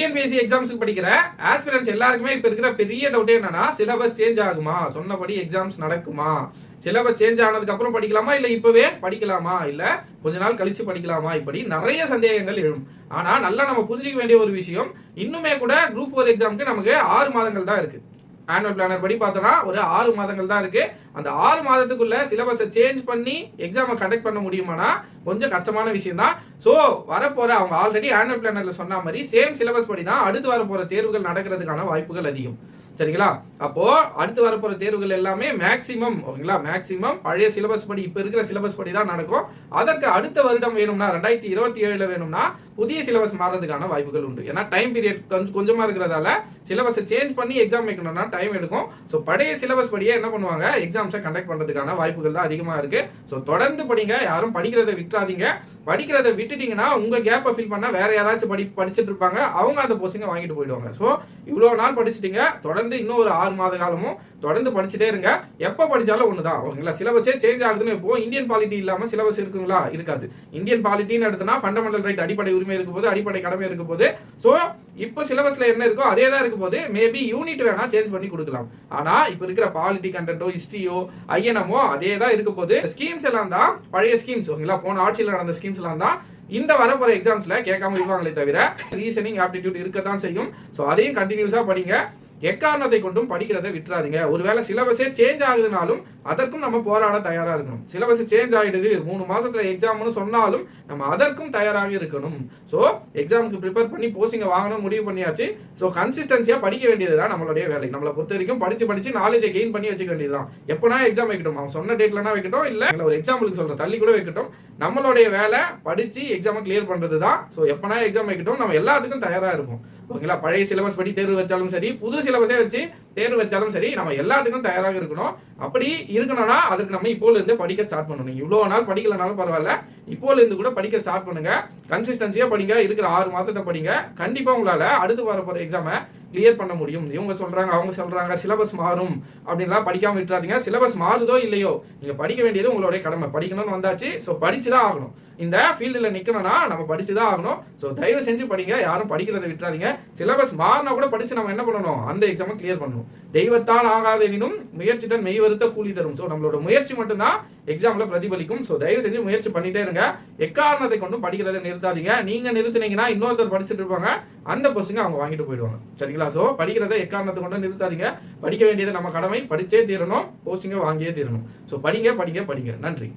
TNPSC எக்ஸாம்ஸ்க்கு படிக்கிற aspirants எல்லாருக்குமே இப்ப இருக்கிற பெரிய டவுட்டே என்னன்னா சிலபஸ் சேஞ்ச் ஆகுமா, சொன்னபடி எக்ஸாம்ஸ் நடக்குமா, சிலபஸ் சேஞ்ச் ஆனதுக்கு அப்புறம் படிக்கலாமா இல்ல இப்பவே படிக்கலாமா இல்ல கொஞ்ச நாள் கழிச்சு படிக்கலாமா, இப்படி நிறைய சந்தேகங்கள் எழும். ஆனா நல்லா நம்ம புரிஞ்சுக்க வேண்டிய ஒரு விஷயம், இன்னுமே கூட குரூப் 4 எக்ஸாமுக்கு நமக்கு 6 மாதங்கள் தான் இருக்கு. ஆனுவல் பிளானர் படி பார்த்தோம்னா ஒரு 6 மாதங்கள் தான் இருக்கு. அந்த 6 மாதத்துக்குள்ள சிலபஸை சேஞ்ச் பண்ணி எக்ஸாமை கண்டக்ட் பண்ண முடியுமானா கொஞ்சம் கஷ்டமான விஷயம் தான். ஸோ வரப்போற அவங்க ஆல்ரெடி ஆனுவல் பிளானர்ல சொன்ன மாதிரி சேம் சிலபஸ் படி தான் அடுத்து வரப்போற தேர்வுகள் நடக்கிறதுக்கான வாய்ப்புகள் அதிகம். சரிங்களா? அப்போ அடுத்து வரப்போற தேர்வுகள் எல்லாமே மேக்சிமம் ஓகேங்களா, மேக்சிமம் பழைய சிலபஸ் படி இப்ப இருக்கிற சிலபஸ் படி தான் நடக்கும். அதற்கு அடுத்த வருடம் வேணும்னா 2027 வேணும்னா புதிய சிலபஸ் மாறதுக்கான வாய்ப்புகள் உண்டு. ஏன்னா டைம் பீரியட் கொஞ்சமா இருக்கிறதால சிலபஸை சேஞ்ச் பண்ணி எக்ஸாம் வைக்கணும்னா டைம் எடுக்கும். ஸோ பழைய சிலபஸ் படியே என்ன பண்ணுவாங்க, எக்ஸாம்ஸை கண்டக்ட் பண்றதுக்கான வாய்ப்புகள் தான் அதிகமா இருக்கு. ஸோ தொடர்ந்து படிங்க, யாரும் படிக்கிறத விட்டுறாதீங்க. படிக்கிறத விட்டுட்டீங்கன்னா உங்க கேப்பை ஃபில் பண்ணா வேற யாராச்சும் படிச்சுட்டு இருப்பாங்க, அவங்க அந்த போஸ்டிங்கை வாங்கிட்டு போயிடுவாங்க. ஸோ இவ்வளவு நாள் படிச்சுட்டீங்க, தொடர்ந்து இன்னும் ஒரு 6 மாத காலமும் தொடர்ந்து படிச்சுட்டே இருங்க. எப்ப படிச்சாலும் ஒண்ணுதான் ஓகேங்களா. சிலபஸே சேஞ்ச் ஆகுதுன்னு இப்போ இந்தியன் பாலிட்டி இல்லாம சிலபஸ் இருக்குங்களா, இருக்காது. இந்தியன் பாலிட்டின்னு எடுத்தனா ஃபண்டமெண்டல் ரைட் அடிப்படை உரிமை இருக்க போது, அடிப்படை கடமை இருக்க போது. ஸோ இப்போ சிலபஸ்ல என்ன இருக்கோ அதே தான் இருக்க போது. மேபி யூனிட் வேணா சேஞ்ச் பண்ணி கொடுக்கலாம். ஆனா இப்ப இருக்கிற பாலிட்டி கண்டென்ட்டோ ஹிஸ்டரியோ ஐஎன்எம்மோ அதே தான் இருக்க போது. ஸ்கீம்ஸ் எல்லாம் தான் பழைய ஸ்கீம்ஸ் ஓகேங்களா, போன ஆட்சியில் நடந்த ஸ்கீம்ஸ் எல்லாம் தான் இந்த வரப்போற எக்ஸாம்ஸ்ல கேட்காம இருப்பாங்களே தவிர ரீசனிங் ஆப்டிடியூட் இருக்கத்தான் செய்யும். ஸோ அதையும் கண்டினியூஸா படிங்க. எக்காரணத்தை கொண்டும் படிக்கிறதை விட்டுறாதீங்க. ஒருவேளை சிலபஸே சேஞ்ச் ஆகுதுனாலும் அதற்கும் நம்ம போராட தயாரா இருக்கணும். சிலபஸ் சேஞ்ச் ஆயிடுது 3 மாசத்துல எக்ஸாம்னு சொன்னாலும் நம்ம அதற்கும் தயாராக இருக்கணும். ஸோ எக்ஸாமுக்கு ப்ரிப்பேர் பண்ணி போஸ்டிங்கை வாங்கணும் முடிவு பண்ணியாச்சு. ஸோ கன்சிஸ்டன்சியா படிக்க வேண்டியதுதான் நம்மளுடைய வேலை. நம்மளை பொறுத்த வரைக்கும் படிச்சு நாலேஜை கெயின் பண்ணி வச்சுக்க வேண்டியதுதான். எப்பனா எக்ஸாம் வைக்கட்டும், அவன் சொன்ன டேட்லனா வைக்கட்டும், இல்ல ஒரு எக்ஸாம்பிளுக்கு சொல்ற தள்ளி கூட வைக்கட்டும், நம்மளுடைய வேலை படிச்சு எக்ஸாமை கிளியர் பண்றது தான். ஸோ எப்பனா எக்ஸாம் வைக்கட்டும், நம்ம எல்லாத்துக்கும் தயாரா இருக்கும் ஓகேங்களா. பழைய சிலபஸ் படி தேர்வு வச்சாலும் சரி, புது சிலபஸே வச்சு தேர்வு வச்சாலும் சரி, நம்ம எல்லாத்துக்கும் தயாராக இருக்கணும். அப்படி இருக்கணும்னா அதுக்கு நம்ம இப்போல இருந்து படிக்க ஸ்டார்ட் பண்ணணும். இவ்வளவு நாள் படிக்கலனாலும் பரவாயில்ல, இப்போல இருந்து கூட படிக்க ஸ்டார்ட் பண்ணுங்க. கன்சிஸ்டன்சியா படிங்க, இருக்கிற 6 மாதத்தை படிங்க. கண்டிப்பா உங்களால அடுத்து வரப்போற எக்ஸாமை கிளியர் பண்ண முடியும். இவங்க சொல்றாங்க அவங்க சொல்றாங்க சிலபஸ் மாறும் அப்படின்லாம் படிக்காம விட்டுறாதீங்க. சிலபஸ் மாறுதோ இல்லையோ நீங்க படிக்க வேண்டியது உங்களுடைய கடமை. படிக்கணும்னு வந்தாச்சு, ஸோ படிச்சுதான் ஆகணும். இந்த ஃபீல்டில் நிற்கணும்னா நம்ம படிச்சுதான் ஆகணும். ஸோ தயவு செஞ்சு படிங்க, யாரும் படிக்கிறத விட்டுறாதீங்க. சிலபஸ் மாறினா கூட படிச்சு நம்ம என்ன பண்ணணும், அந்த எக்ஸாமை கிளியர் பண்ணணும். தெய்வத்தால் ஆகாத எனினும் முயற்சி தான் மெய் வருத்த கூலி தரும். ஸோ நம்மளோட முயற்சி மட்டும்தான் எக்ஸாம்ல பிரதிபலிக்கும். ஸோ தயவு செஞ்சு முயற்சி பண்ணிட்டே இருங்க. எக்காரணத்தை கொண்டும் படிக்கிறத நிறுத்தாதீங்க. நீங்க நிறுத்தினீங்கன்னா இன்னொருத்தர் படிச்சுட்டு இருப்பாங்க, அந்த போஸ்டிங்கை அவங்க வாங்கிட்டு போயிடுவாங்க. சரிங்களா? ஸோ படிக்கிறத எக்காரணத்தை கொண்டு நிறுத்தாதீங்க. படிக்க வேண்டியது நம்ம கடமை, படிச்சே தீரணும், போஸ்டிங்கை வாங்கியே தீரணும். ஸோ படிங்க. நன்றி.